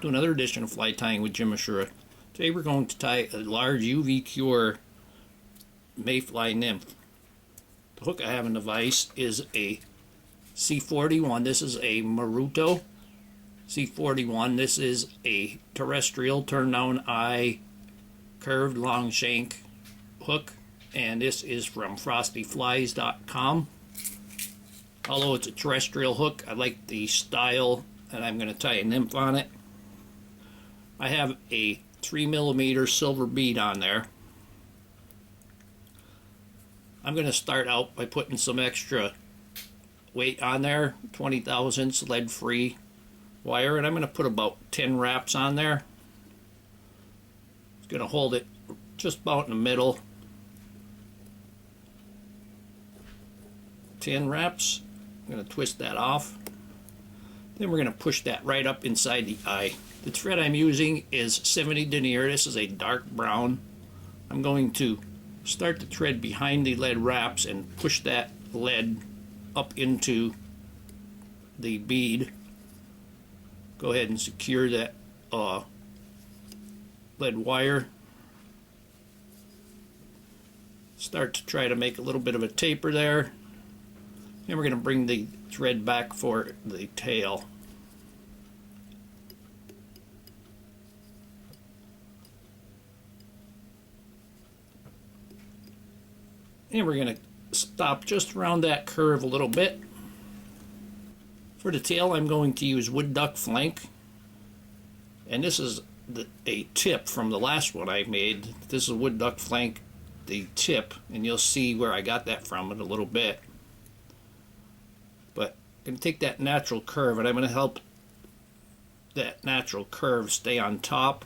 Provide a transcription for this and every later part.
to another edition of Fly Tying with Jim Misiura. Today we're going to tie a large UV Cure Mayfly Nymph. The hook I have in the vise is a C41. This is a Maruto C41. This is a terrestrial turn down eye curved long shank hook, and this is from frostyflies.com. Although it's a terrestrial hook, I like the style, and I'm going to tie a nymph on it. I have a 3mm silver bead on there. I'm going to start out by putting some extra weight on there, 20 thousandths lead-free wire, and I'm going to put about 10 wraps on there. It's going to hold it just about in the middle. 10 wraps. I'm going to twist that off. Then we're going to push that right up inside the eye. The thread I'm using is 70 denier. This is a dark brown. I'm going to start the thread behind the lead wraps and push that lead up into the bead. Go ahead and secure that lead wire. Start to try to make a little bit of a taper there. And we're going to bring the thread back for the tail. And we're going to stop just around that curve a little bit. For the tail, I'm going to use wood duck flank. And this is a tip from the last one I made. This is wood duck flank, the tip, and you'll see where I got that from in a little bit. But I'm going to take that natural curve, and I'm going to help that natural curve stay on top.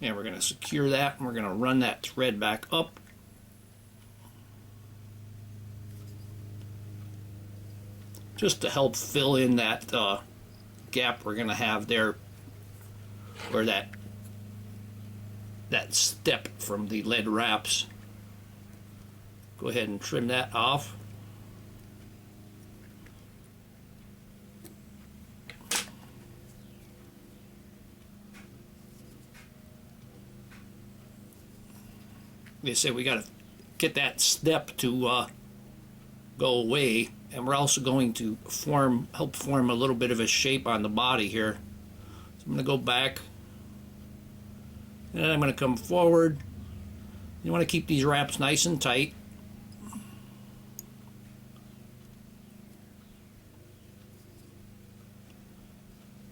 And we're going to secure that, and we're going to run that thread back up. Just to help fill in that gap we're going to have there, where that step from the lead wraps. Go ahead and trim that off. Like I said, we got to get that step to go away, and we're also going to help form a little bit of a shape on the body here. So I'm going to go back, and then I'm going to come forward. You want to keep these wraps nice and tight.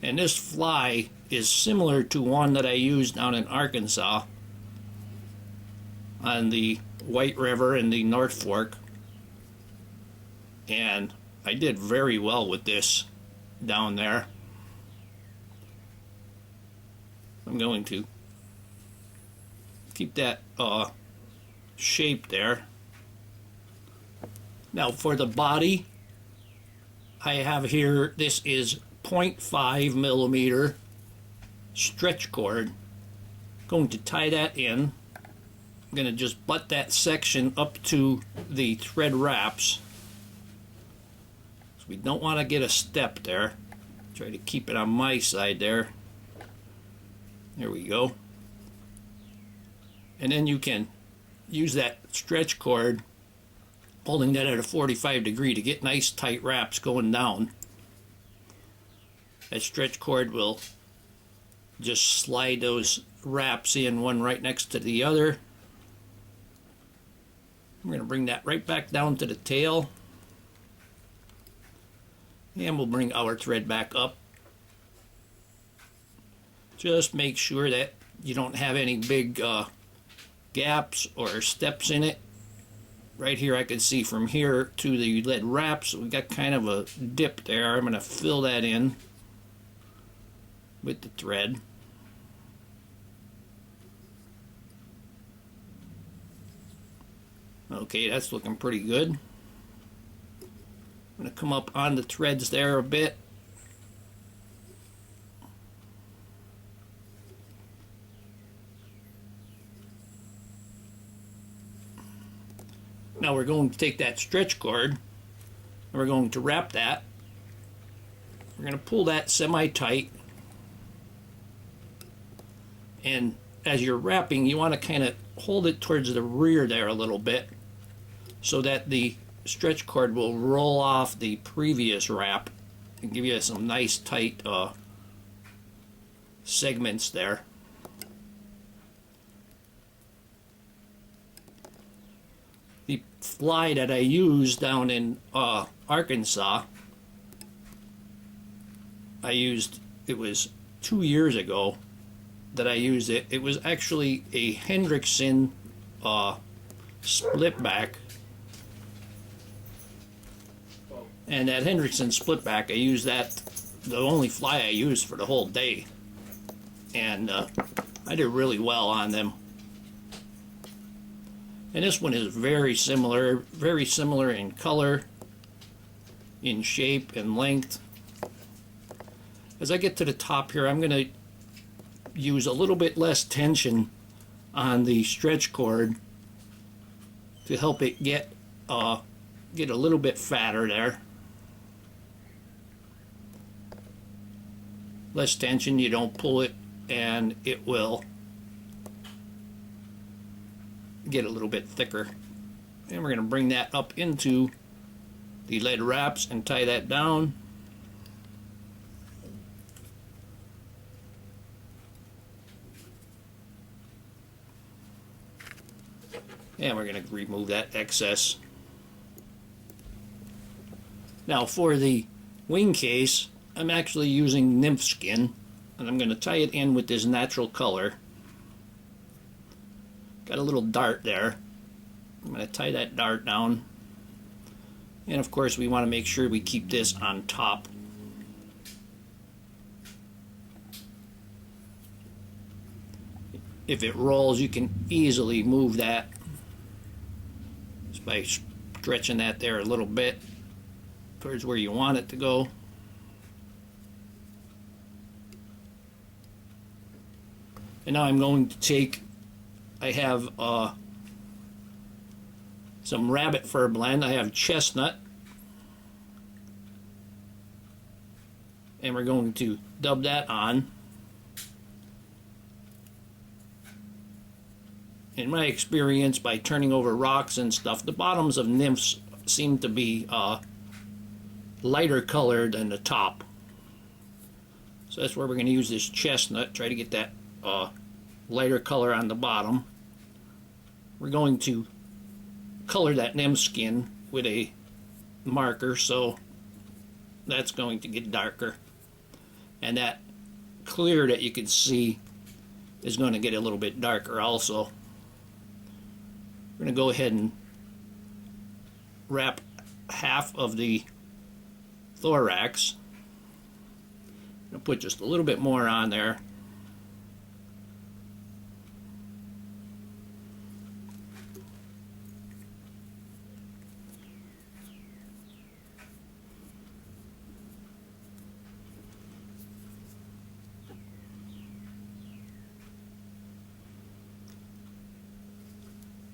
And this fly is similar to one that I used down in Arkansas on the White River and the North Fork. And I did very well with this down there. I'm going to keep that shape there. Now for the body, I have here, this is 0.5mm stretch cord. Going to tie that in. I'm going to just butt that section up to the thread wraps. So we don't want to get a step there. Try to keep it on my side there. There we go. And then you can use that stretch cord, holding that at a 45 degree to get nice tight wraps going down. That stretch cord will just slide those wraps in, one right next to the other. I'm going to bring that right back down to the tail. And we'll bring our thread back up. Just make sure that you don't have any big gaps or steps in it. Right here I can see from here to the lead wraps, we got kind of a dip there. I'm going to fill that in with the thread. Okay, that's looking pretty good. I'm going to come up on the threads there a bit. Now we're going to take that stretch cord And we're going to wrap that. We're going to pull that semi-tight. And as you're wrapping, you want to kind of hold it towards the rear there a little bit so that the stretch cord will roll off the previous wrap and give you some nice tight segments there. The fly that I used down in Arkansas, it was 2 years ago that I used it. It was actually a Hendrickson split back. And that Hendrickson split back, I used that, the only fly I used for the whole day. And I did really well on them. And this one is very similar in color, in shape, and length. As I get to the top here, I'm going to use a little bit less tension on the stretch cord to help it get a little bit fatter there. Less tension, you don't pull it, and it will get a little bit thicker. And we're going to bring that up into the lead wraps and tie that down. And we're going to remove that excess. Now for the wing case, I'm actually using nymph skin, and I'm going to tie it in with this natural color. Got a little dart there. I'm going to tie that dart down. And of course we want to make sure we keep this on top. If it rolls, you can easily move that just by stretching that there a little bit towards where you want it to go. And now I'm going to take, I have some rabbit fur blend. I have Chestnut. And we're going to dub that on. In my experience, by turning over rocks and stuff, the bottoms of nymphs seem to be lighter colored than the top. So that's where we're going to use this Chestnut, try to get that lighter color on the bottom. We're going to color that nymph skin with a marker, so that's going to get darker. And that clear that you can see is going to get a little bit darker also. We're going to go ahead and wrap half of the thorax. I'm going to put just a little bit more on there.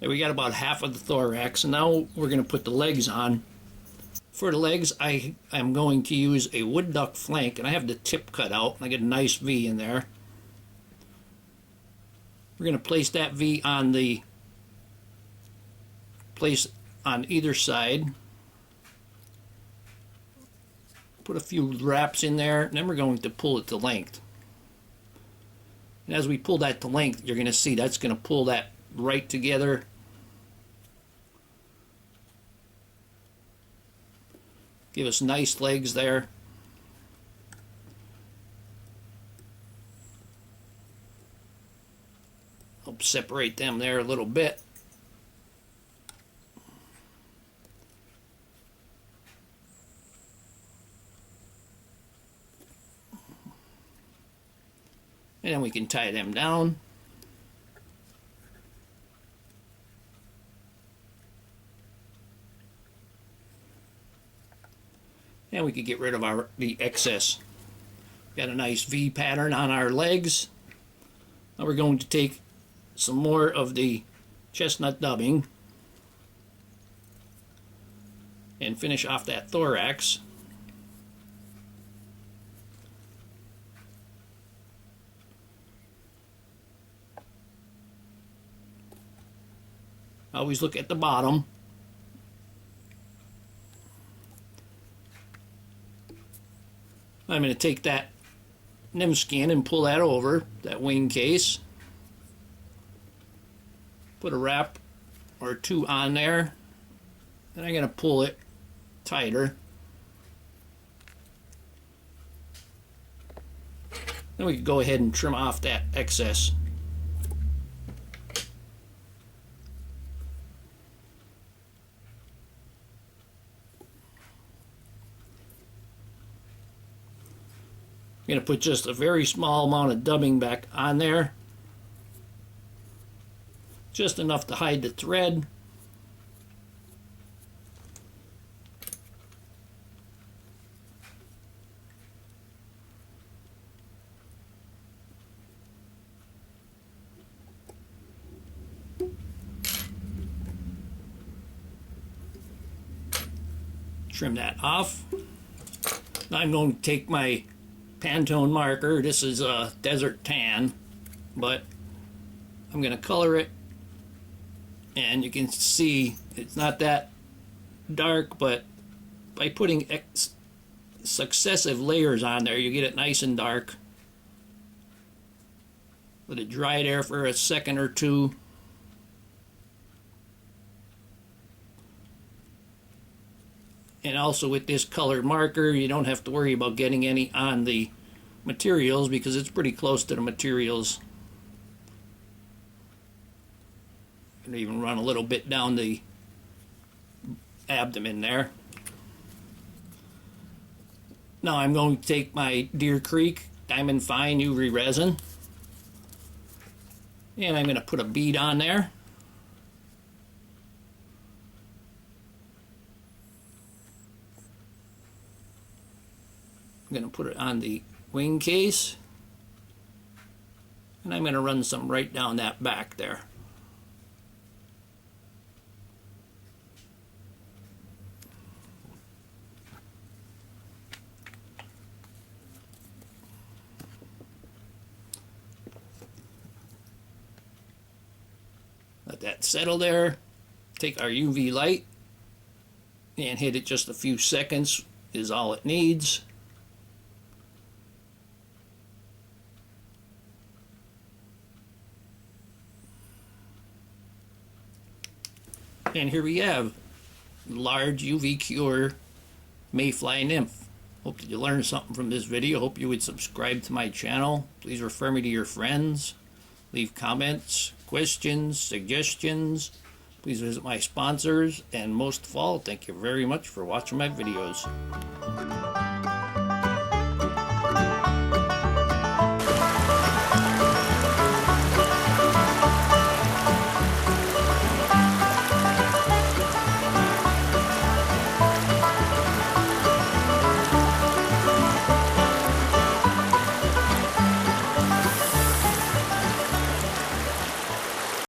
We got about half of the thorax, and now we're going to put the legs on. For the legs, I am going to use a wood duck flank, and I have the tip cut out, and I get a nice V in there. We're going to place that V on the place on either side. Put a few wraps in there, and then we're going to pull it to length. And as we pull that to length, you're going to see that's going to pull that right together. Give us nice legs there. Help separate them there a little bit. And then we can tie them down. And we could get rid of the excess. Got a nice V pattern on our legs. Now we're going to take some more of the chestnut dubbing. and finish off that thorax. Always look at the bottom. I'm going to take that nymph skin and pull that over, that wing case. Put a wrap or two on there. Then I'm going to pull it tighter. Then we can go ahead and trim off that excess. I'm going to put just a very small amount of dubbing back on there. Just enough to hide the thread. Trim that off. Now I'm going to take my Pantone marker. This is a desert tan, but I'm going to color it, and you can see it's not that dark, but by putting successive layers on there, you get it nice and dark. Let it dry there for a second or two. And also with this colored marker, you don't have to worry about getting any on the materials because it's pretty close to the materials. And even run a little bit down the abdomen there. Now I'm going to take my Deer Creek Diamond Fine UV resin, and I'm going to put a bead on there. I'm going to put it on the wing case, and I'm going to run some right down that back there. Let that settle there. Take our UV light and hit it just a few seconds is all it needs. And here we have large UV cure Mayfly Nymph. Hope that you learned something from this video. Hope you would subscribe to my channel. Please refer me to your friends. Leave comments, questions, suggestions. Please visit my sponsors. And most of all, thank you very much for watching my videos.